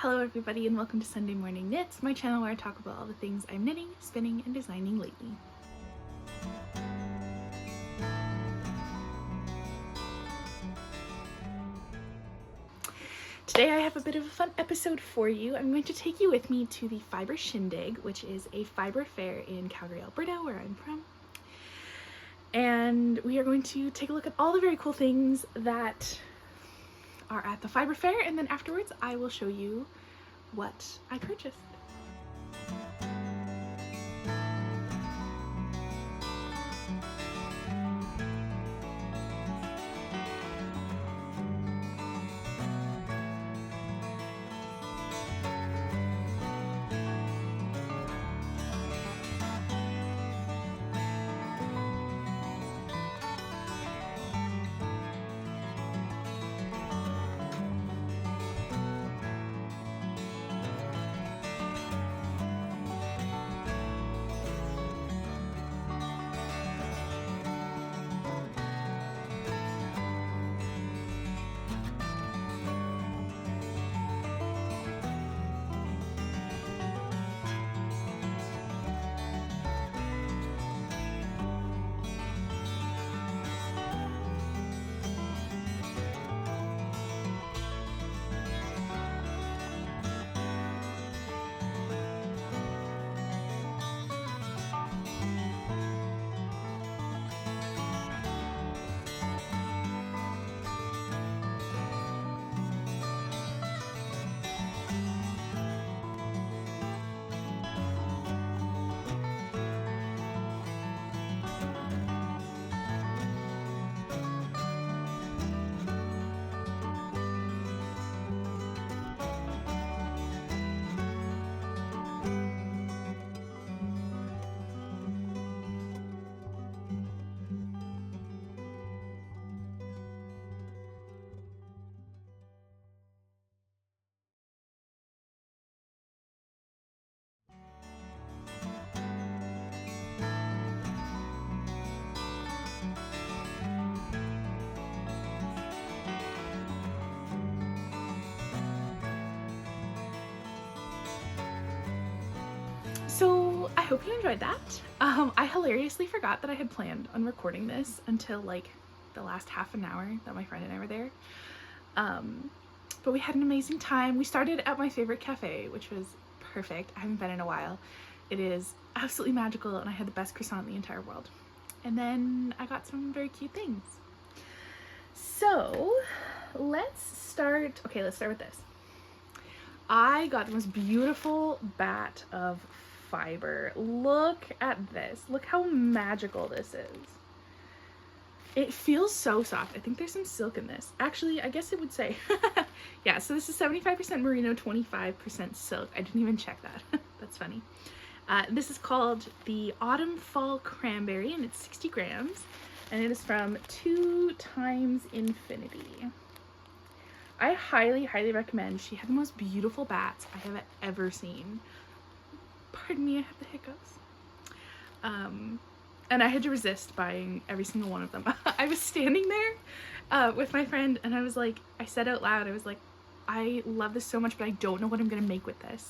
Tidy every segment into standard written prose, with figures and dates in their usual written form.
Hello everybody and welcome to Sunday Morning Knits, my channel where I talk about all the things I'm knitting, spinning, and designing lately. Today I have a bit of a fun episode for you. I'm going to take you with me to the Fibre Shindig, which is a fibre fair in Calgary, Alberta, where I'm from. And we are going to take a look at all the very cool things that are at the fibre fair, and then afterwards I will show you what I purchased. So I hope you enjoyed that. I hilariously forgot that I had planned on recording this until like the last half an hour that my friend and I were there. But we had an amazing time. We started at my favorite cafe, which was perfect. I haven't been in a while. It is absolutely magical and I had the best croissant in the entire world. And then I got some very cute things. So let's start. Okay, let's start with this. I got the most beautiful bat of fiber. Look at this. Look how magical this is. It feels so soft. I think there's some silk in this. Actually, I guess it would say. Yeah, so this is 75% merino, 25% silk. I didn't even check that. That's funny. This is called the Autumn Fall Cranberry, and it's 60 grams. And it is from 2 Times Infinity. I highly, highly recommend. She had the most beautiful bats I have ever seen. Pardon me, I have the hiccups. And I had to resist buying every single one of them. I was standing there with my friend and I was like, I said out loud, I was like, I love this so much, but I don't know what I'm gonna make with this.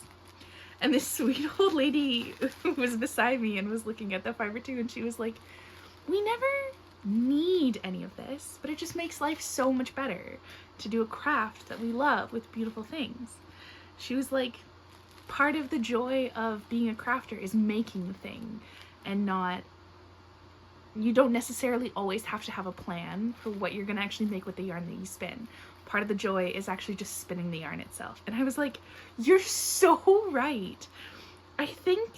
And this sweet old lady was beside me and was looking at the fiber too, and she was like, we never need any of this, but it just makes life so much better to do a craft that we love with beautiful things. She was like, part of the joy of being a crafter is making the thing, and not, you don't necessarily always have to have a plan for what you're gonna actually make with the yarn that you spin. Part of the joy is actually just spinning the yarn itself. And I was like, you're so right. I think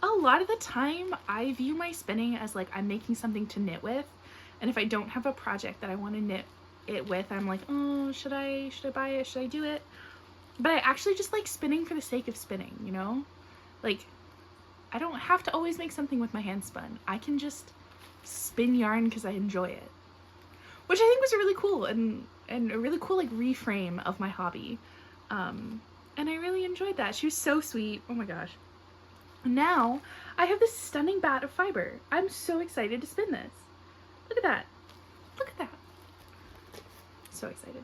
a lot of the time I view my spinning as like I'm making something to knit with, and if I don't have a project that I want to knit it with, I'm like, oh, should I buy it, should I do it? But I actually just like spinning for the sake of spinning, you know? Like, I don't have to always make something with my hand spun. I can just spin yarn because I enjoy it, which I think was really cool and a really cool like reframe of my hobby. And I really enjoyed that. She was so sweet. Oh my gosh. Now I have this stunning bat of fiber. I'm so excited to spin this. Look at that. Look at that. So excited.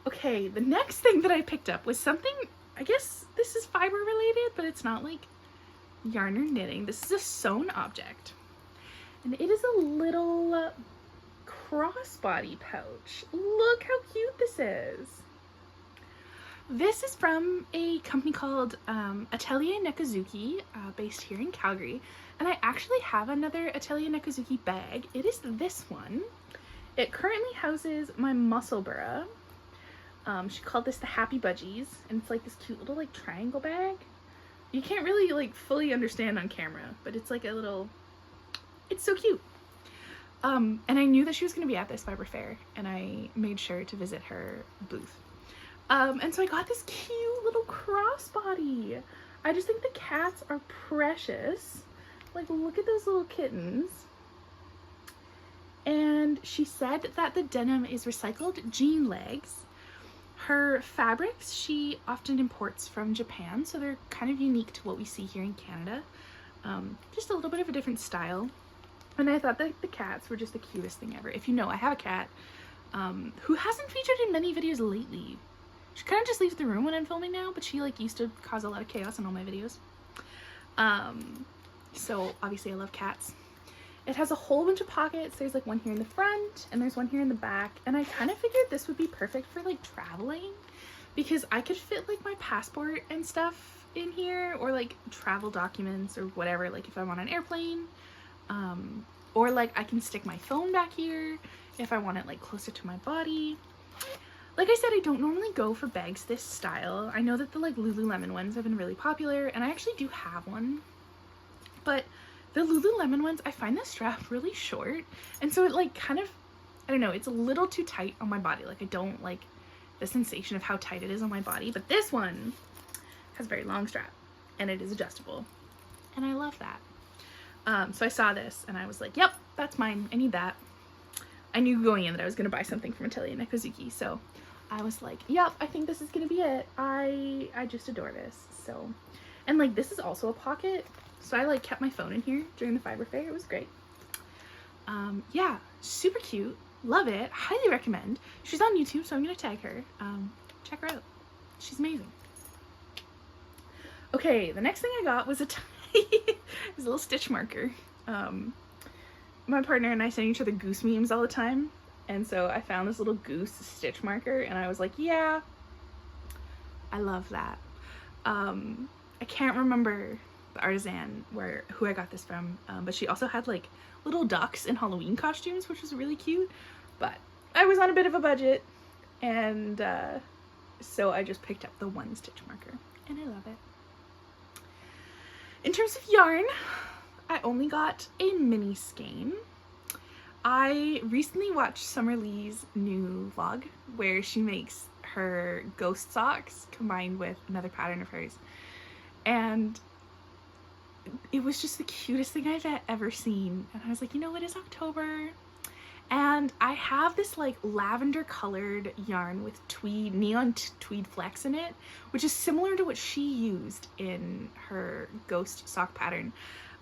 Okay, the next thing that I picked up was something, I guess this is fiber related, but it's not like yarn or knitting. This is a sewn object. And it is a little crossbody pouch. Look how cute this is. This is from a company called Atelier Nekazuki, based here in Calgary. And I actually have another Atelier Nekazuki bag. It is this one. It currently houses my musselburgh. She called this the Happy Budgies, and it's like this cute little like triangle bag. You can't really like fully understand on camera, but it's like a little, it's so cute. And I knew that she was going to be at this fiber fair, and I made sure to visit her booth. And so I got this cute little crossbody. I just think the cats are precious. Like, look at those little kittens. And she said that the denim is recycled jean legs. Her fabrics she often imports from Japan, so they're kind of unique to what we see here in Canada. Just a little bit of a different style. And I thought that the cats were just the cutest thing ever. If you know, I have a cat who hasn't featured in many videos lately. She kind of just leaves the room when I'm filming now, but she like used to cause a lot of chaos in all my videos. So obviously I love cats. It has a whole bunch of pockets. There's like one here in the front and there's one here in the back. And I kind of figured this would be perfect for like traveling, because I could fit like my passport and stuff in here, or like travel documents or whatever, like if I'm on an airplane. Or like I can stick my phone back here if I want it like closer to my body. Like I said, I don't normally go for bags this style. I know that the like Lululemon ones have been really popular, and I actually do have one. But the Lululemon ones, I find the strap really short, and so it like kind of, I don't know, it's a little too tight on my body. Like I don't like the sensation of how tight it is on my body, but this one has a very long strap and it is adjustable, and I love that. So I saw this and I was like, yep, that's mine. I need that. I knew going in that I was going to buy something from Atelier Nekazuki, so I was like, yep, I think this is going to be it. I just adore this. So, and like this is also a pocket, so I like kept my phone in here during the fiber fair. It was great. Yeah, super cute. Love it. Highly recommend. She's on YouTube, so I'm going to tag her. Check her out. She's amazing. Okay, the next thing I got was a little stitch marker. My partner and I send each other goose memes all the time, and so I found this little goose stitch marker and I was like, yeah, I love that. I can't remember the artisan who I got this from, but she also had like little ducks in Halloween costumes, which was really cute. But I was on a bit of a budget, and so I just picked up the one stitch marker, and I love it. In terms of yarn, I only got a mini skein. I recently watched Summer Lee's new vlog where she makes her ghost socks combined with another pattern of hers, and it was just the cutest thing I've ever seen. And I was like, you know, it is October, and I have this like lavender colored yarn with tweed, neon tweed flecks in it, which is similar to what she used in her ghost sock pattern.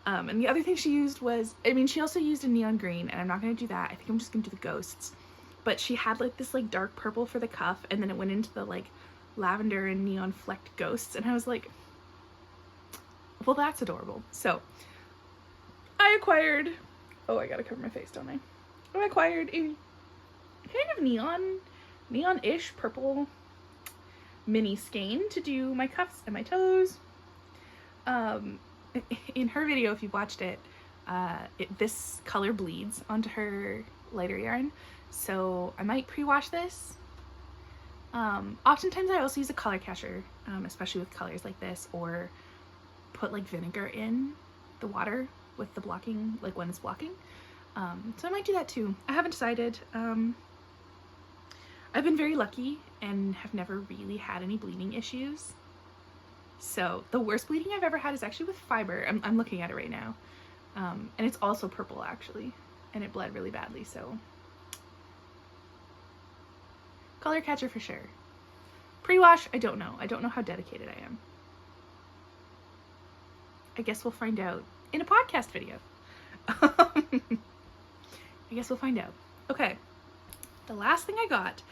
And the other thing she used was, I mean, she also used a neon green, and I'm not going to do that. I think I'm just going to do the ghosts. But she had like this like dark purple for the cuff, and then it went into the like lavender and neon flecked ghosts, and I was like, well, that's adorable. So I acquired, oh, I gotta cover my face, don't I? I acquired a kind of neon-ish purple mini skein to do my cuffs and my toes. In her video, if you watched it, this color bleeds onto her lighter yarn, so I might pre-wash this. Oftentimes I also use a color catcher, especially with colors like this, or put like vinegar in the water with the blocking, like when it's blocking. So I might do that too. I haven't decided. I've been very lucky and have never really had any bleeding issues. So the worst bleeding I've ever had is actually with fiber. I'm looking at it right now. And it's also purple actually, and it bled really badly, so. Color catcher for sure. Pre-wash, I don't know. I don't know how dedicated I am. I guess we'll find out in a podcast video. I guess we'll find out. Okay, the last thing I got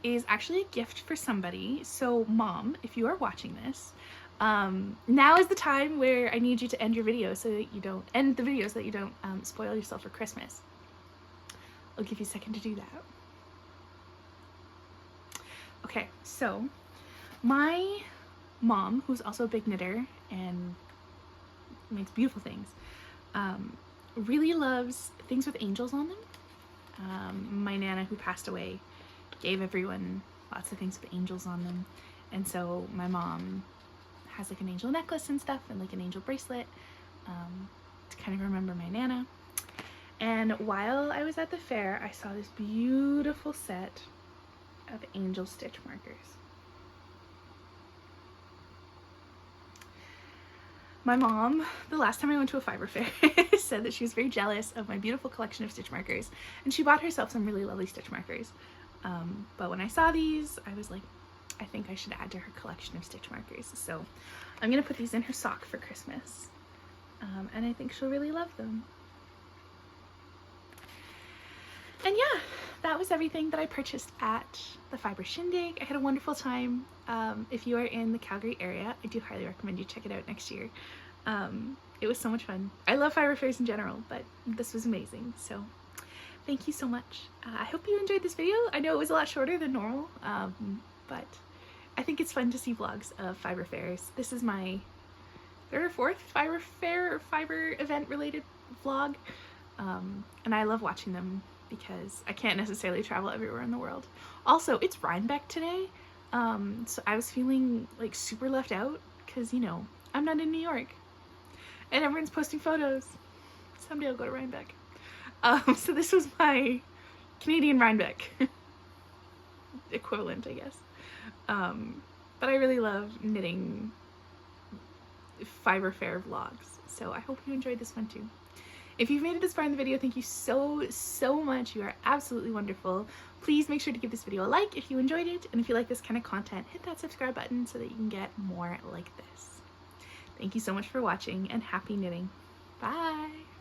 is actually a gift for somebody. So Mom, if you are watching this, now is the time where I need you to end your video so that you don't end the video so that you don't spoil yourself for Christmas. I'll give you a second to do that. Okay, so my mom, who's also a big knitter and makes beautiful things, really loves things with angels on them. My Nana, who passed away, gave everyone lots of things with angels on them, and so my mom has like an angel necklace and stuff and like an angel bracelet to kind of remember my Nana. And while I was at the fair, I saw this beautiful set of angel stitch markers. My mom, the last time I went to a fibre fair, said that she was very jealous of my beautiful collection of stitch markers, and she bought herself some really lovely stitch markers. But when I saw these, I was like, I think I should add to her collection of stitch markers. So I'm gonna put these in her sock for Christmas, and I think she'll really love them. And yeah, that was everything that I purchased at the Fibre Shindig. I had a wonderful time. If you are in the Calgary area, I do highly recommend you check it out next year. It was so much fun. I love fibre fairs in general, but this was amazing. So thank you so much. I hope you enjoyed this video. I know it was a lot shorter than normal, but I think it's fun to see vlogs of fibre fairs. This is my third or fourth fibre fair or fibre event related vlog, and I love watching them because I can't necessarily travel everywhere in the world. Also, it's Rhinebeck today, so I was feeling like super left out because, you know, I'm not in New York and everyone's posting photos. Someday I'll go to Rhinebeck. So this was my Canadian Rhinebeck equivalent, I guess. But I really love knitting fibre fair vlogs, so I hope you enjoyed this one too. If you've made it this far in the video, thank you so much. You are absolutely wonderful. Please make sure to give this video a like if you enjoyed it, and if you like this kind of content, hit that subscribe button so that you can get more like this. Thank you so much for watching, and happy knitting. Bye!